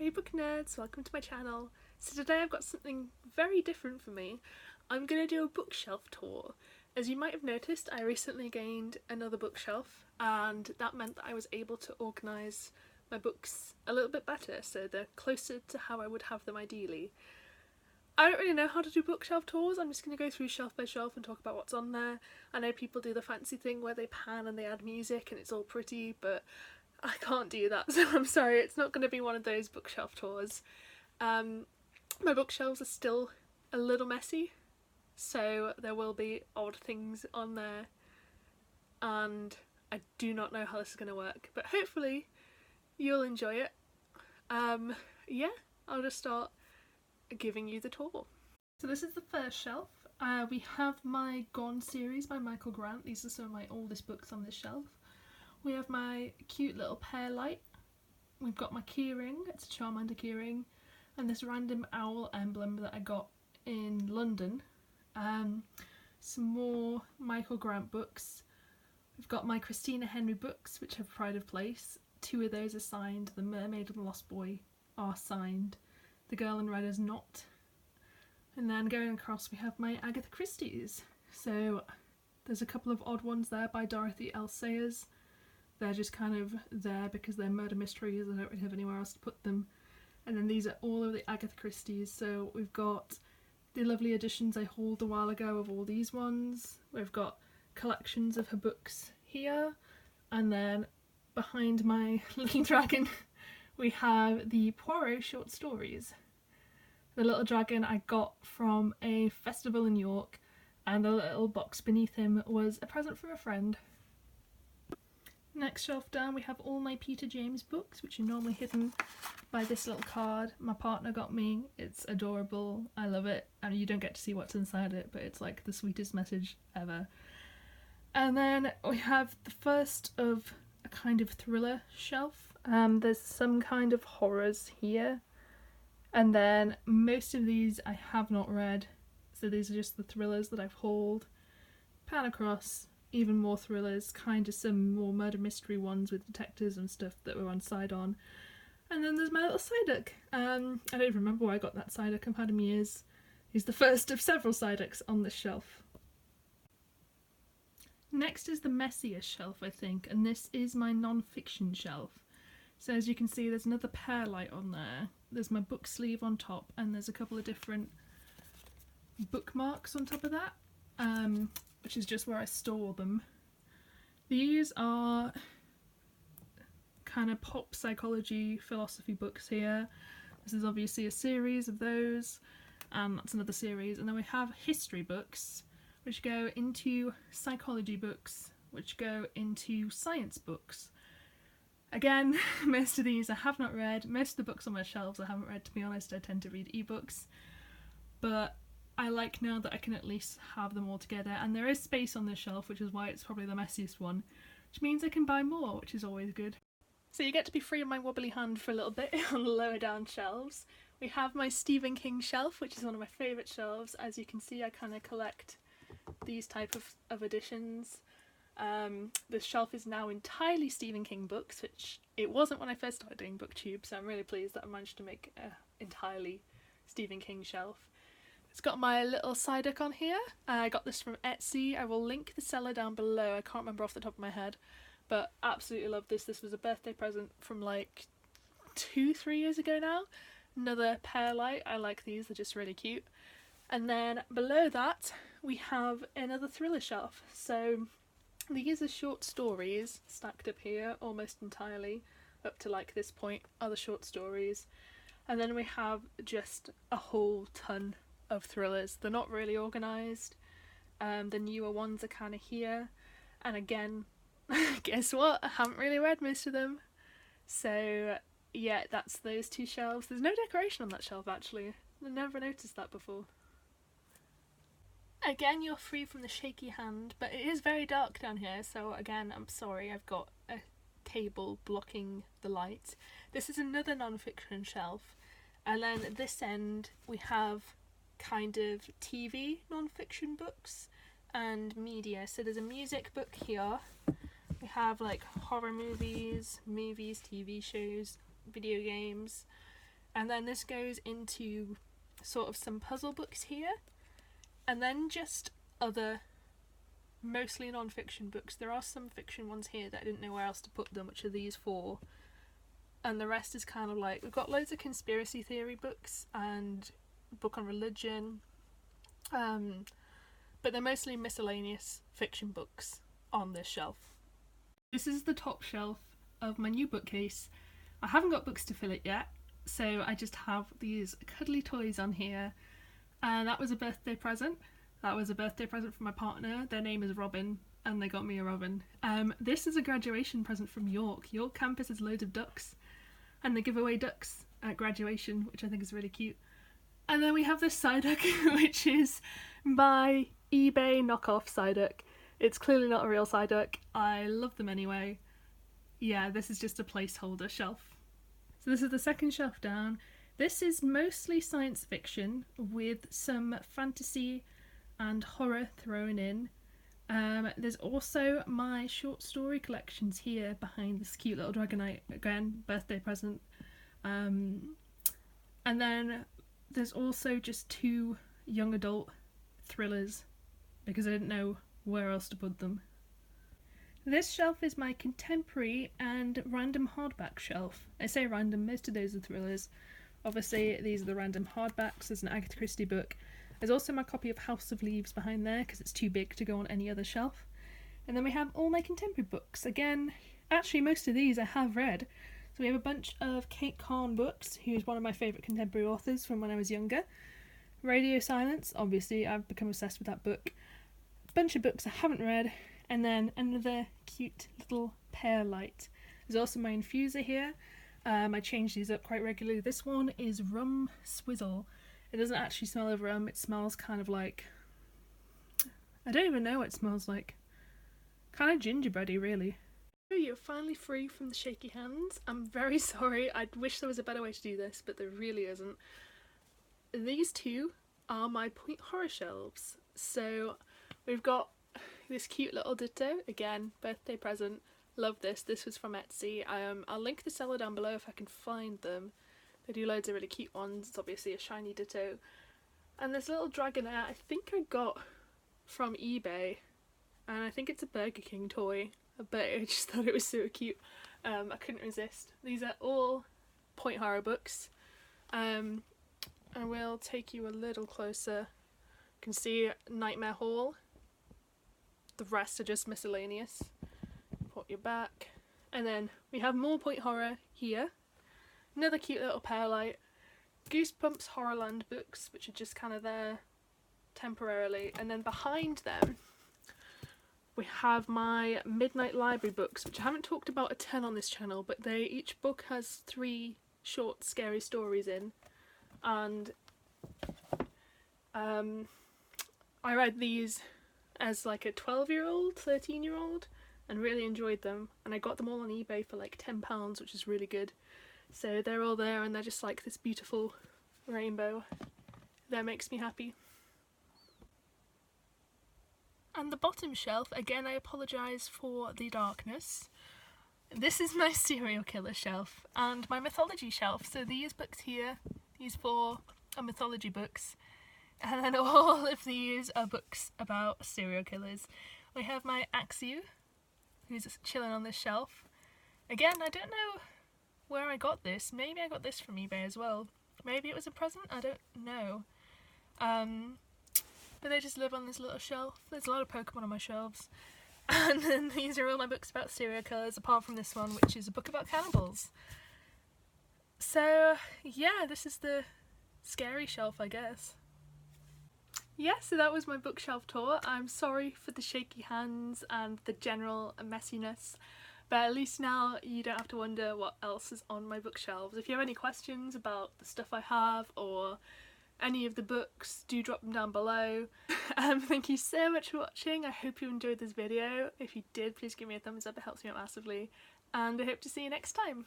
Hey book nerds, welcome to my channel. So today I've got something very different for me. I'm going to do a bookshelf tour. As you might have noticed, I recently gained another bookshelf and that meant that I was able to organise my books a little bit better, so they're closer to how I would have them ideally. I don't really know how to do bookshelf tours. I'm just going to go through shelf by shelf and talk about what's on there. I know people do the fancy thing where they pan and they add music and it's all pretty, but I can't do that, so I'm sorry, it's not going to be one of those bookshelf tours. My bookshelves are still a little messy, so there will be odd things on there, and I do not know how this is going to work, but hopefully you'll enjoy it. Yeah, I'll just start giving you the tour. So this is the first shelf. We have my Gone series by Michael Grant. These are some of my oldest books on this shelf. We have my cute little pear light. We've got my keyring, it's a Charmander keyring, and this random owl emblem that I got in London. Some more Michael Grant books. We've got my Christina Henry books, which have Pride of Place. 2 of those are signed. The Mermaid and the Lost Boy are signed. The Girl in Red is not. And then going across we have my Agatha Christie's. So there's a couple of odd ones there by Dorothy L. Sayers. They're just kind of there because they're murder mysteries. I don't really have anywhere else to put them. And then these are all of the Agatha Christie's. So we've got the lovely editions I hauled a while ago of all these ones. We've got collections of her books here. And then behind my little dragon we have the Poirot short stories. The little dragon I got from a festival in York, and the little box beneath him was a present from a friend. Next shelf down we have all my Peter James books, which are normally hidden by this little card my partner got me. It's adorable, I love it, and you don't get to see what's inside it, but it's like the sweetest message ever. And then we have the first of a kind of thriller shelf. There's some kind of horrors here, and then most of these I have not read, so these are just the thrillers that I've hauled. Pan across, even more thrillers, kind of some more murder mystery ones with detectives and stuff that were on side on. And then there's my little Psyduck. I don't even remember where I got that Psyduck, I've had him years. He's the first of several Psyducks on this shelf. Next is the messiest shelf, I think, and this is my non-fiction shelf. So as you can see there's another pear light on there, there's my book sleeve on top, and there's a couple of different bookmarks on top of that. Which is just where I store them. These are kind of pop psychology philosophy books here. This is obviously a series of those, and that's another series. And then we have history books, which go into psychology books, which go into science books. Again, most of these I have not read. Most of the books on my shelves I haven't read, to be honest. I tend to read ebooks. But I like now that I can at least have them all together, and there is space on this shelf, which is why it's probably the messiest one, which means I can buy more, which is always good. So you get to be free of my wobbly hand for a little bit on the lower down shelves. We have my Stephen King shelf, which is one of my favourite shelves. As you can see, I kind of collect these type of editions. This shelf is now entirely Stephen King books, which it wasn't when I first started doing BookTube, so I'm really pleased that I managed to make an entirely Stephen King shelf. It's got my little Psyduck on here. I got this from Etsy. I will link the seller down below. I can't remember off the top of my head, but absolutely love this. This was a birthday present from like 2-3 years ago now. Another pear light. I like these, they're just really cute. And then below that we have another thriller shelf. So these are short stories stacked up here almost entirely. Up to like this point are the short stories. And then we have just a whole ton of thrillers. They're not really organised. The newer ones are kind of here, and again guess what, I haven't really read most of them. So yeah, that's those 2 shelves. There's no decoration on that shelf actually. I never noticed that before. Again, you're free from the shaky hand, but it is very dark down here, so again I'm sorry, I've got a table blocking the light. This is another non-fiction shelf, and then at this end we have kind of TV non-fiction books and media. So there's a music book here. We have like horror movies, TV shows, video games. And then this goes into sort of some puzzle books here, and then just other mostly non-fiction books. There are some fiction ones here that I didn't know where else to put them, which are these four, and the rest is kind of like, we've got loads of conspiracy theory books and a book on religion, but they're mostly miscellaneous fiction books on this shelf. This is the top shelf of my new bookcase. I haven't got books to fill it yet, so I just have these cuddly toys on here, and that was a birthday present. That was a birthday present from my partner. Their name is Robin, and they got me a robin. This is a graduation present from York. York campus has loads of ducks, and they give away ducks at graduation, which I think is really cute. And then we have this Psyduck, which is my eBay knockoff Psyduck. It's clearly not a real Psyduck. I love them anyway. Yeah, this is just a placeholder shelf. So this is the second shelf down. This is mostly science fiction with some fantasy and horror thrown in. There's also my short story collections here behind this cute little Dragonite, again, birthday present. And then there's also just 2 young adult thrillers because I didn't know where else to put them. This shelf is my contemporary and random hardback shelf. I say random, most of those are thrillers. Obviously these are the random hardbacks. There's an Agatha Christie book. There's also my copy of House of Leaves behind there because it's too big to go on any other shelf. And then we have all my contemporary books. Again, actually most of these I have read. So we have a bunch of Kate Kahn books, who's one of my favourite contemporary authors from when I was younger. Radio Silence, obviously I've become obsessed with that book. A bunch of books I haven't read, and then another cute little pear light. There's also my infuser here. I change these up quite regularly. This one is Rum Swizzle. It doesn't actually smell of rum, it smells kind of like, I don't even know what it smells like. Kind of gingerbready, really. You're finally free from the shaky hands. I'm very sorry, I wish there was a better way to do this, but there really isn't. These 2 are my Point Horror shelves. So we've got this cute little Ditto, again, birthday present. Love this. This was from Etsy. I'll link the seller down below if I can find them. They do loads of really cute ones. It's obviously a shiny Ditto. And this little Dragonette I think I got from eBay, and I think it's a Burger King toy, but I just thought it was so cute. I couldn't resist. These are all Point Horror books. I will take you a little closer. You can see Nightmare Hall. The rest are just miscellaneous. Put your back. And then we have more Point Horror here. Another cute little pear light. Goosebumps Horrorland books, which are just kind of there temporarily. And then behind them we have my Midnight Library books, which I haven't talked about a ton on this channel, but each book has 3 short scary stories in. And I read these as like a 12-year-old, 13-year-old, and really enjoyed them, and I got them all on eBay for like £10, which is really good. So they're all there, and they're just like this beautiful rainbow. That makes me happy. And the bottom shelf, again I apologise for the darkness. This is my serial killer shelf and my mythology shelf. So these books here, these 4 are mythology books, and then all of these are books about serial killers. We have my Axew, who's chilling on this shelf. Again, I don't know where I got this. Maybe I got this from eBay as well. Maybe it was a present, I don't know. But they just live on this little shelf. There's a lot of Pokemon on my shelves. And then these are all my books about serial killers, apart from this one, which is a book about cannibals. So, yeah, this is the scary shelf, I guess. Yeah, so that was my bookshelf tour. I'm sorry for the shaky hands and the general messiness, but at least now you don't have to wonder what else is on my bookshelves. If you have any questions about the stuff I have or any of the books, do drop them down below. Thank you so much for watching. I hope you enjoyed this video. If you did, please give me a thumbs up, it helps me out massively, and I hope to see you next time.